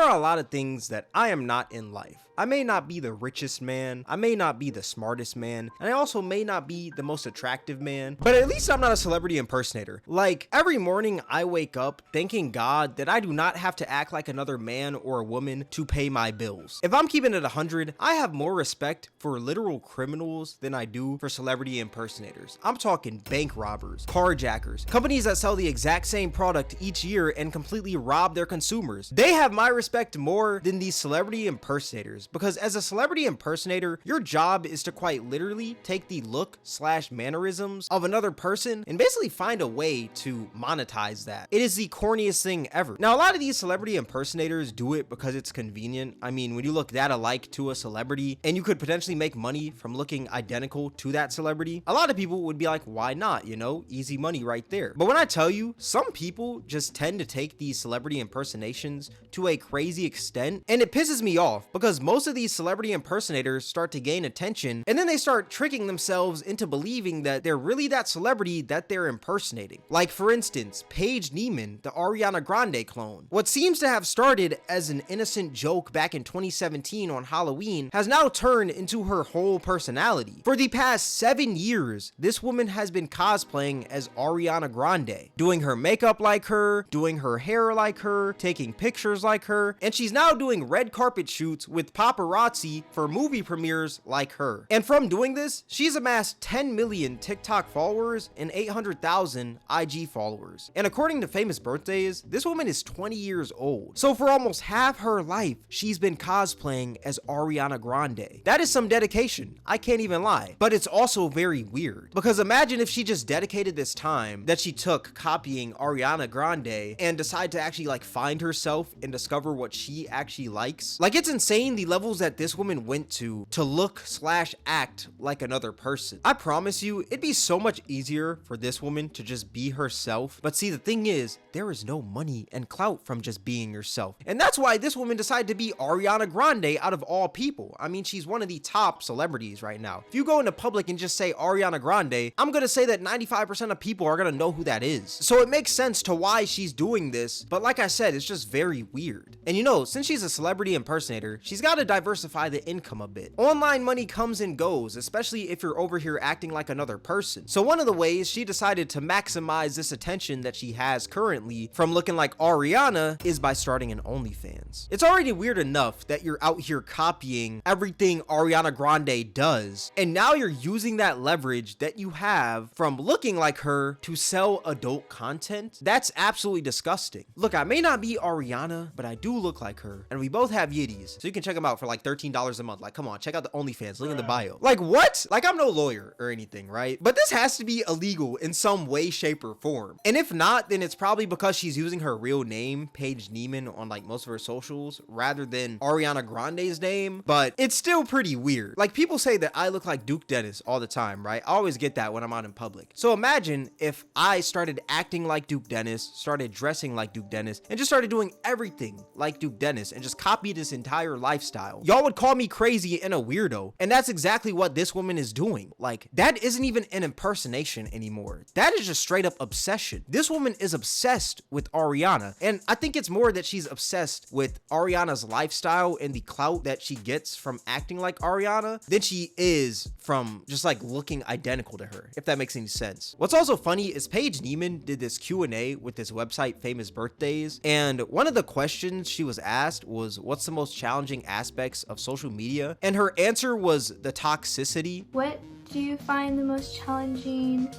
are a lot of things that I am not in life. I may not be the richest man, I may not be the smartest man, and I also may not be the most attractive man, but at least I'm not a celebrity impersonator. Like, every morning I wake up thanking God that I do not have to act like another man or a woman to pay my bills. If I'm keeping it 100, I have more respect for literal criminals than I do for celebrity impersonators. I'm talking bank robbers, carjackers, companies that sell the exact same product each year and completely rob their consumers. They have my respect more than these celebrity impersonators, because as a celebrity impersonator, your job is to quite literally take the look / mannerisms of another person and basically find a way to monetize that. It is the corniest thing ever. Now, a lot of these celebrity impersonators do it because it's convenient. I mean, when you look that alike to a celebrity and you could potentially make money from looking identical to that celebrity, a lot of people would be like, why not? You know, easy money right there. But when I tell you, some people just tend to take these celebrity impersonations to a crazy extent, and it pisses me off because most of these celebrity impersonators start to gain attention and then they start tricking themselves into believing that they're really that celebrity that they're impersonating. Like, for instance, Paige Neiman, the Ariana Grande clone. What seems to have started as an innocent joke back in 2017 on Halloween has now turned into her whole personality. For the past 7 years, this woman has been cosplaying as Ariana Grande, doing her makeup like her, doing her hair like her, taking pictures like her, and she's now doing red carpet shoots with paparazzi for movie premieres like her. And from doing this, she's amassed 10 million TikTok followers and 800,000 IG followers. And according to Famous Birthdays, this woman is 20 years old. So for almost half her life, she's been cosplaying as Ariana Grande. That is some dedication, I can't even lie. But it's also very weird, because imagine if she just dedicated this time that she took copying Ariana Grande and decided to actually like find herself and discover what she actually likes. Like, it's insane the levels that this woman went to look / act like another person. I promise you, it'd be so much easier for this woman to just be herself. But see, the thing is, there is no money and clout from just being yourself. And that's why this woman decided to be Ariana Grande out of all people. I mean, she's one of the top celebrities right now. If you go into public and just say Ariana Grande, I'm gonna say that 95% of people are gonna know who that is. So it makes sense to why she's doing this, but like I said, it's just very weird. And you know, since she's a celebrity impersonator, she's gotta diversify the income a bit. Online money comes and goes, especially if you're over here acting like another person. So one of the ways she decided to maximize this attention that she has currently from looking like Ariana is by starting an OnlyFans. It's already weird enough that you're out here copying everything Ariana Grande does, and now you're using that leverage that you have from looking like her to sell adult content. That's absolutely disgusting. Look, I may not be Ariana, but I do look like her, and we both have Yetis, so you can check them out for like $13 a month. Like, come on, check out the OnlyFans, link in the bio. Like, what? Like, I'm no lawyer or anything, right? But this has to be illegal in some way, shape, or form. And if not, then it's probably because she's using her real name, Paige Neiman, on like most of her socials rather than Ariana Grande's name. But it's still pretty weird. Like, people say that I look like Duke Dennis all the time, right? I always get that when I'm out in public. So imagine if I started acting like Duke Dennis, started dressing like Duke Dennis, and just started doing everything like Duke Dennis and just copied this entire lifestyle. Y'all would call me crazy and a weirdo. And that's exactly what this woman is doing. Like, that isn't even an impersonation anymore. That is just straight up obsession. This woman is obsessed with Ariana. And I think it's more that she's obsessed with Ariana's lifestyle and the clout that she gets from acting like Ariana than she is from just like looking identical to her, if that makes any sense. What's also funny is Paige Neiman did this Q&A with this website, Famous Birthdays, and one of the questions she was asked was, what's the most challenging aspects of social media? And her answer was the toxicity. What do you find the most challenging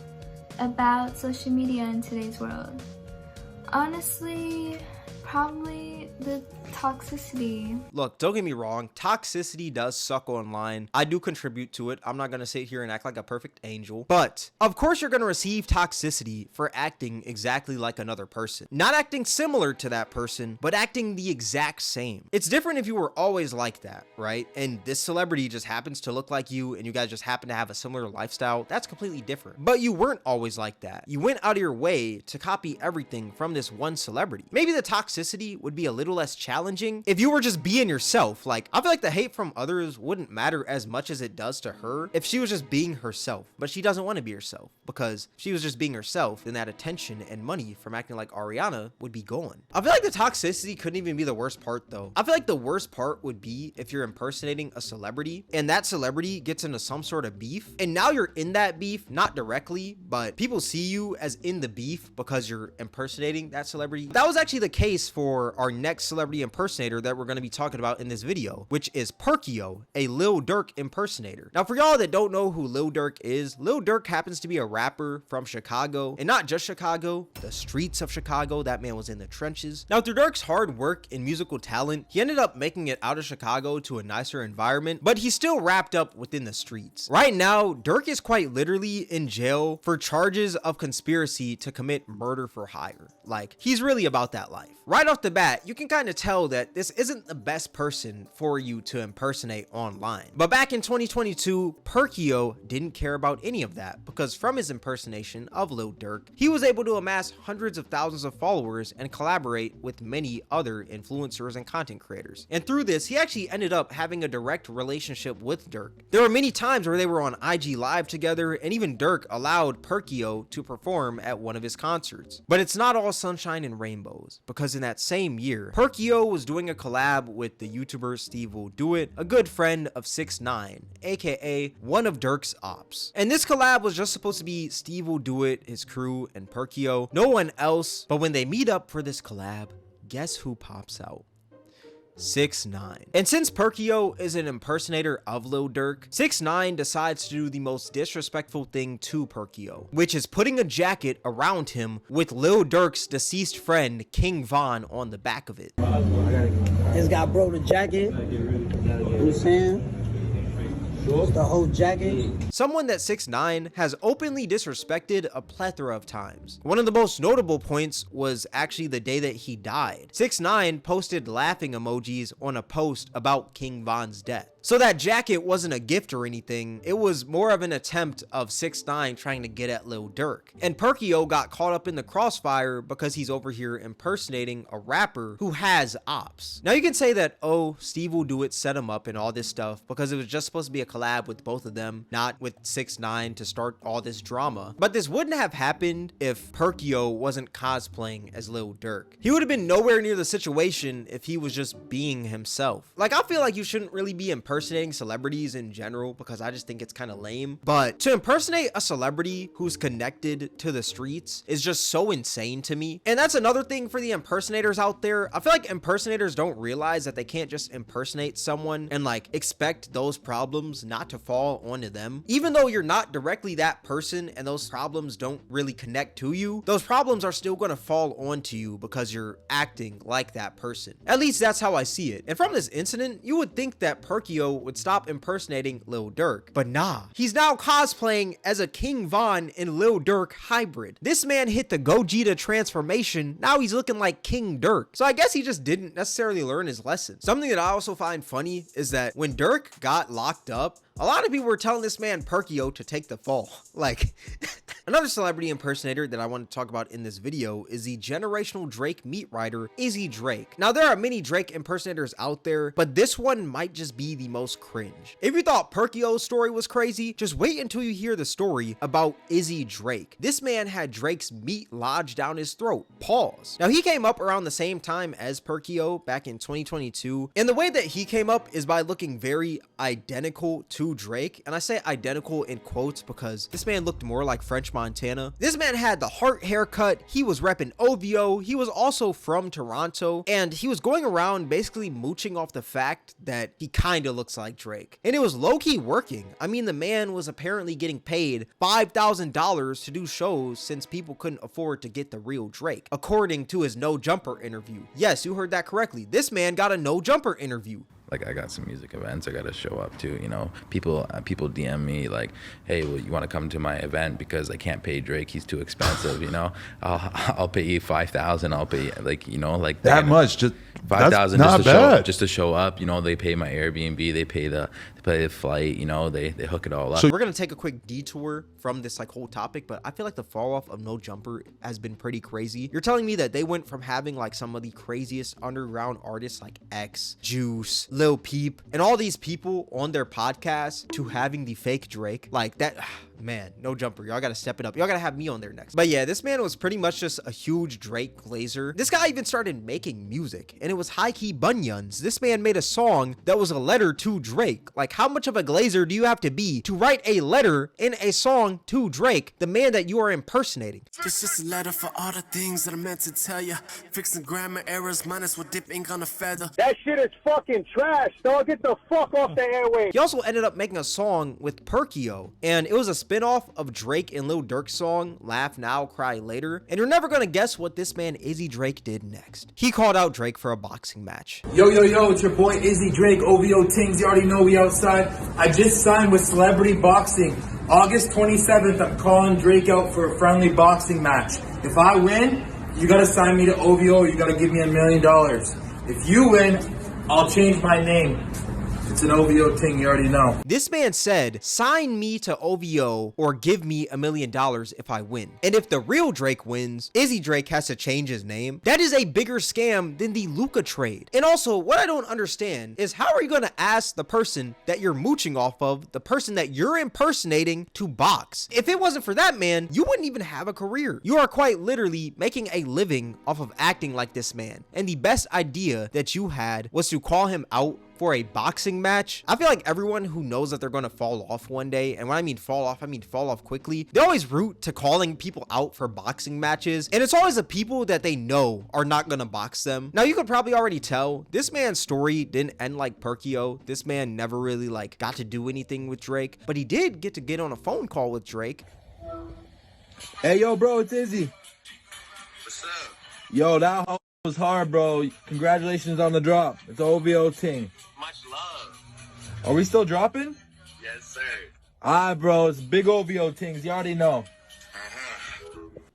about social media in today's world? Honestly, probably the toxicity. Look, don't get me wrong, toxicity does suck online. I do contribute to it. I'm not gonna sit here and act like a perfect angel, but of course you're gonna receive toxicity for acting exactly like another person. Not acting similar to that person, but acting the exact same. It's different if you were always like that, right? And this celebrity just happens to look like you and you guys just happen to have a similar lifestyle. That's completely different. But you weren't always like that. You went out of your way to copy everything from this one celebrity. Maybe the toxicity would be a little little less challenging if you were just being yourself. Like, I feel like the hate from others wouldn't matter as much as it does to her if she was just being herself, but she doesn't want to be herself, because if she was just being herself, then that attention and money from acting like Ariana would be gone. I feel like the toxicity couldn't even be the worst part though. I feel like the worst part would be if you're impersonating a celebrity and that celebrity gets into some sort of beef, and now you're in that beef, not directly, but people see you as in the beef because you're impersonating that celebrity. That was actually the case for our next celebrity impersonator that we're going to be talking about in this video, which is Perkio, a Lil Durk impersonator. Now, for y'all that don't know who Lil Durk is, Lil Durk happens to be a rapper from Chicago, and not just Chicago, the streets of Chicago. That man was in the trenches. Now, through Durk's hard work and musical talent, he ended up making it out of Chicago to a nicer environment, but he's still wrapped up within the streets. Right now, Durk is quite literally in jail for charges of conspiracy to commit murder for hire. Like, he's really about that life. Right off the bat, you can kind of tell that this isn't the best person for you to impersonate online. But back in 2022, Perkio didn't care about any of that, because from his impersonation of Lil Durk, he was able to amass hundreds of thousands of followers and collaborate with many other influencers and content creators. And through this, he actually ended up having a direct relationship with Durk. There were many times where they were on IG Live together, and even Durk allowed Perkio to perform at one of his concerts. But it's not all sunshine and rainbows, because in that same year, Perkio was doing a collab with the YouTuber Steve Will Do It, a good friend of 6ix9ine, aka one of Durk's ops. And this collab was just supposed to be Steve Will Do It, his crew, and Perkio, no one else. But when they meet up for this collab, guess who pops out? 6ix9ine. And since Perkio is an impersonator of Lil Durk, 6ix9ine decides to do the most disrespectful thing to Perkio, which is putting a jacket around him with Lil Durk's deceased friend King Von on the back of it. It's got bro the jacket. You know what I'm saying? The whole jacket. Someone that 6ix9ine has openly disrespected a plethora of times. One of the most notable points was actually the day that he died. 6ix9ine posted laughing emojis on a post about King Von's death. So that jacket wasn't a gift or anything, it was more of an attempt of 6ix9ine trying to get at Lil Durk. And Perkio got caught up in the crossfire because he's over here impersonating a rapper who has ops. Now you can say that, oh, Steve Will Do It set him up and all this stuff because it was just supposed to be a collab with both of them, not with 6ix9ine to start all this drama. But this wouldn't have happened if Perkio wasn't cosplaying as Lil Durk. He would have been nowhere near the situation if he was just being himself. Like, I feel like you shouldn't really be impersonating celebrities in general because I just think it's kind of lame. But to impersonate a celebrity who's connected to the streets is just so insane to me. And that's another thing for the impersonators out there. I feel like impersonators don't realize that they can't just impersonate someone and like expect those problems not to fall onto them. Even though you're not directly that person and those problems don't really connect to you, those problems are still going to fall onto you because you're acting like that person. At least that's how I see it. And from this incident, you would think that Perkio would stop impersonating Lil Durk, but nah, he's now cosplaying as a King Von and Lil Durk hybrid. This man hit the Gogeta transformation, now he's looking like King Durk. So I guess he just didn't necessarily learn his lesson. Something that I also find funny is that when Durk got locked up, a lot of people were telling this man Perkio to take the fall. Like, another celebrity impersonator that I want to talk about in this video is the generational Drake meat rider, Izzy Drake. Now, there are many Drake impersonators out there, but this one might just be the most cringe. If you thought Perkio's story was crazy, just wait until you hear the story about Izzy Drake. This man had Drake's meat lodged down his throat. Pause. Now, he came up around the same time as Perkio back in 2022, and the way that he came up is by looking very identical to Drake, and I say identical in quotes because this man looked more like French Montana. This man had the heart haircut, he was repping OVO, he was also from Toronto, and he was going around basically mooching off the fact that he kind of looks like Drake. And it was low-key working. I mean, the man was apparently getting paid $5,000 to do shows since people couldn't afford to get the real Drake, according to his No Jumper interview. Yes, you heard that correctly. This man got a No Jumper interview. Like, I got some music events I got to show up to, you know. People DM me like, hey, well, you want to come to my event because I can't pay Drake, he's too expensive, you know. I'll pay you $5,000. I'll pay, like, you know, like that much, just $5,000 just to show up, you know. They pay my Airbnb, they pay non-exploitative flight, you know, they hook it all up. So we're gonna take a quick detour from this like whole topic, but I feel like the fall off of No Jumper has been pretty crazy. You're telling me that they went from having like some of the craziest underground artists like X, Juice, Lil Peep, and all these people on their podcast to having the fake Drake? Like that, man, No Jumper, y'all gotta step it up. Y'all gotta have me on there next. But yeah, this man was pretty much just a huge Drake glazer. This guy even started making music, and it was high-key bunions. This man made a song that was a letter to Drake. Like, how much of a glazer do you have to be to write a letter in a song to Drake, the man that you are impersonating? It's just a letter for all the things that I meant to tell you. Fixing grammar errors, minus with dip ink on a feather. That shit is fucking trash, dog. Get the fuck off the airwaves. He also ended up making a song with Perkio, and it was a spinoff of Drake and Lil Durk's song, Laugh Now, Cry Later. And you're never gonna guess what this man Izzy Drake did next. He called out Drake for a boxing match. Yo, it's your boy Izzy Drake, OVO Tings. You already know we outside. I just signed with Celebrity Boxing. August 27th, I'm calling Drake out for a friendly boxing match. If I win, you gotta sign me to OVO, or you gotta give me $1 million. If you win, I'll change my name. It's an OVO thing, you already know. This man said, sign me to OVO or give me $1 million if I win. And if the real Drake wins, Izzy Drake has to change his name. That is a bigger scam than the Luca trade. And also, what I don't understand is how are you gonna ask the person that you're mooching off of, the person that you're impersonating, to box? If it wasn't for that man, you wouldn't even have a career. You are quite literally making a living off of acting like this man. And the best idea that you had was to call him out for a boxing match. I feel like everyone who knows that they're going to fall off one day, and when I mean fall off quickly, they always root to calling people out for boxing matches, and it's always the people that they know are not going to box them. Now, you could probably already tell this man's story didn't end like Perkio. This man never really like got to do anything with Drake, but he did get on a phone call with Drake. Hey, yo, bro, it's Izzy. What's up? Yo, that was hard, bro. Congratulations on the drop. It's an OVO team. Much love. Are we still dropping? Yes, sir. Bro, it's big OVO things. You already know.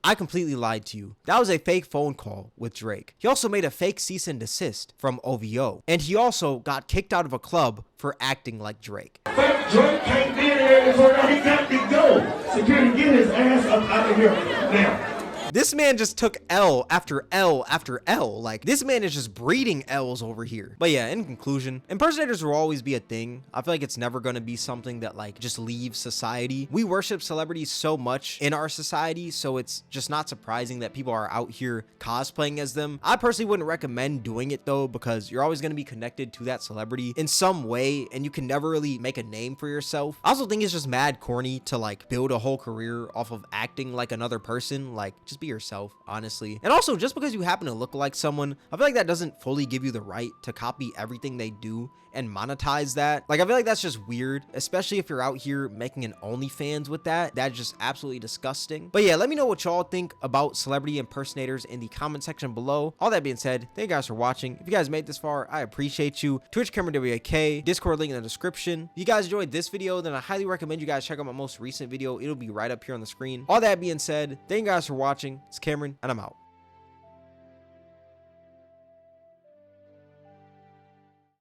I completely lied to you. That was a fake phone call with Drake. He also made a fake cease and desist from OVO. And he also got kicked out of a club for acting like Drake. But Drake can't be there, so now he got to go. Security, get his ass up out of here now. This man just took L after L after L. Like, this man is just breeding L's over here. But yeah, in conclusion, impersonators will always be a thing. I feel like it's never going to be something that like just leaves society. We worship celebrities so much in our society, so it's just not surprising that people are out here cosplaying as them. I personally wouldn't recommend doing it though, because you're always going to be connected to that celebrity in some way, and you can never really make a name for yourself. I also think it's just mad corny to like build a whole career off of acting like another person. Like, just be yourself, honestly. And also, just because you happen to look like someone, I feel like that doesn't fully give you the right to copy everything they do and monetize that. Like, I feel like that's just weird, especially if you're out here making an OnlyFans with that. That's just absolutely disgusting. But yeah, let me know what y'all think about celebrity impersonators in the comment section below. All that being said, thank you guys for watching. If you guys made this far, I appreciate you. Twitch, Cameron WAK, Discord link in the description. If you guys enjoyed this video, then I highly recommend you guys check out my most recent video. It'll be right up here on the screen. All that being said, thank you guys for watching. It's Cameron, and I'm out.